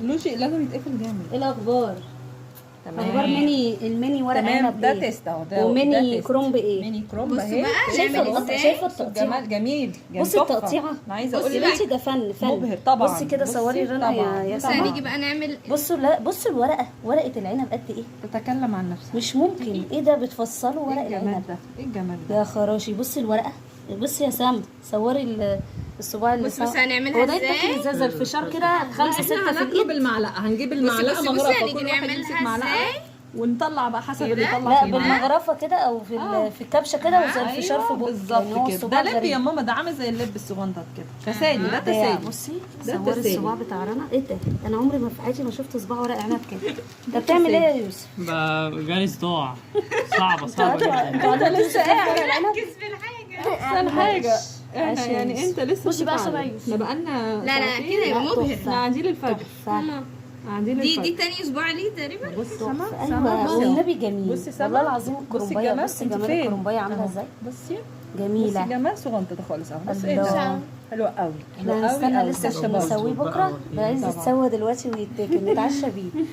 لوشي لازم يتقفل جامد. ايه الاخبار؟ تمام. اخبار ميني ورق تمام. عنب ده ايه؟ تيست اهو. ده وميني تيست. كرومب ايه؟ ميني كرومب بصوا اهي. بقى شايفه نعمل القطع، ازاي. شايفه التقطيع، جمال جميل. بصي تحفة. التقطيعه. انا عايزه اقول بصي لك بصي ده فن مبهر طبعا. بصي كده صوري بصي رنا طبعا. يا بس سما. هنيجي بقى نعمل بصوا لا بصوا الورقه، ورقه العنب قد ايه؟ تتكلم عن نفسها. مش ممكن. ايه ده بتفصلوا ورق ايه الجمال العنب ده؟ ايه الجمال ده؟ يا خراشي. بصي الورقه، بصي يا سام صوري الصباع اللي بص هنعملها هو ده ازاي؟ يتاكل ازاي؟ زي الفشار كده 5 6 في الايد. بالمعلقه. هنجيب بصي المعلقه مغرفه، هنيجي كل واحد يمسك نعملها معلقه ازاي؟ ونطلع بقى حسب كده؟ اللي يطلع لا فيه معلقة. بالمغرفه كده او في في الكبشه كده وزي الفشار في بقك. بالظبط يعني هو كده. الصباع ده لب غريب. يا ماما، ده عامل زي اللب الصغنطط كده. تسالي. ده ده تسالي. بصي ده صوري تسالي. الصباع بتاع رنا. ايه ده؟ انا عمري ما في حياتي ما شفت صباع ورق عنب كده. ده بتعمل ايه يا يوسف؟ جالي صداع. صعبة جدا. انت لسه قاعد ورق العنب؟ ركز في الحاجه. احسن حاجه. احنا عشان يعني انت لسه بصي بقى بتتعلم. شبه يوسف. احنا بقالنا لا لا كده يبقى مبهر. احنا قاعدين الفجر. تحفة. قاعدين دي الفجر. تاني اسبوع ليه تقريبا. بصي سما. ايوه والنبي جميل. بصي سما. والله العظيم بصي الكرنبايه. الجمال. بصي انت جمال فين؟ الكرنبايه عامله اهو. ازاي؟ بصي جميله. بصي جمال صغنطه خالص اهو. بص ايه ده؟ الله. حلو قوي. حلو احنا قوي هنستنى قوي. لسه الشباب. نسويه بكره. ده عايز طبعا. يتسوى دلوقتي ويتاكل نتعشى بيه.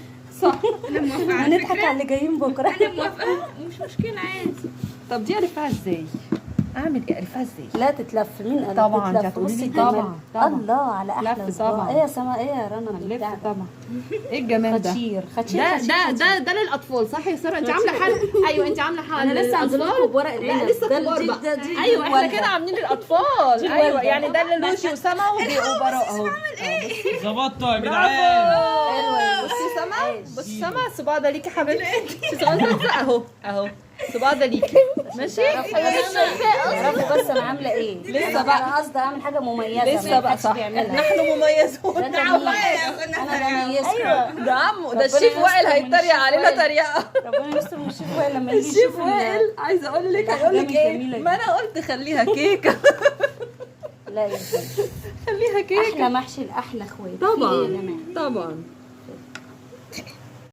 صح. انا موافقه على ونضحك فكره. على اللي جايين بكره. انا موافقه مش مشكله عادي. طب دي الفها ازاي؟ اعمل ايه؟ الفها ازاي؟ لا تتلف. مين قال طبعا. تتلف؟ انت هتقولي بصي لي الجمال. طبعا. طبعا. الله على احلى لف صباع. طبعا. ايه يا سما؟ ايه يا رنا؟ هنلف بتاع ده. طبعا. ايه الجمال ده؟ خطير خطير ده خطير، ده خطير. ده للاطفال صح يا ساره؟ انت عامله حل. ايوه انت عامله حل. انا لسه عامله لكم بورق العنب. لا لسه ده كبار دي- بقى. ده دي ايوه احنا والدة. كده عاملين للاطفال. دي ايوه والدة. يعني ده للوشي وسما وبراء اهو. ظبطته يا جدعان. حلوة. بصي سما. بصي سما الصباع ده ليكي حبيبتي. اهو اهو. الصباع ده ليكي. ماشي. تعرفوا بس انا عامله ايه؟ لسه أنا بقى. قصدي اعمل حاجه مميزه لسه بقى صح. نحن مميزون. ده تمييز. انا بميزكم. ده عمو. ده ربنا الشيف يستر وائل من هيتريق الشيف علينا وائل. تريقه. ربنا يستر من الشيف وائل لما يجي الشيف يشوف وائل عايزه اقول لك هيقول لك الأحجام ايه؟ الجميلة دي. ما انا قلت خليها كيكه. لا يا زلمة. خليها كيكه. احلى محشي لاحلى اخوات. طبعا في إيه يا جماعه؟ طبعا.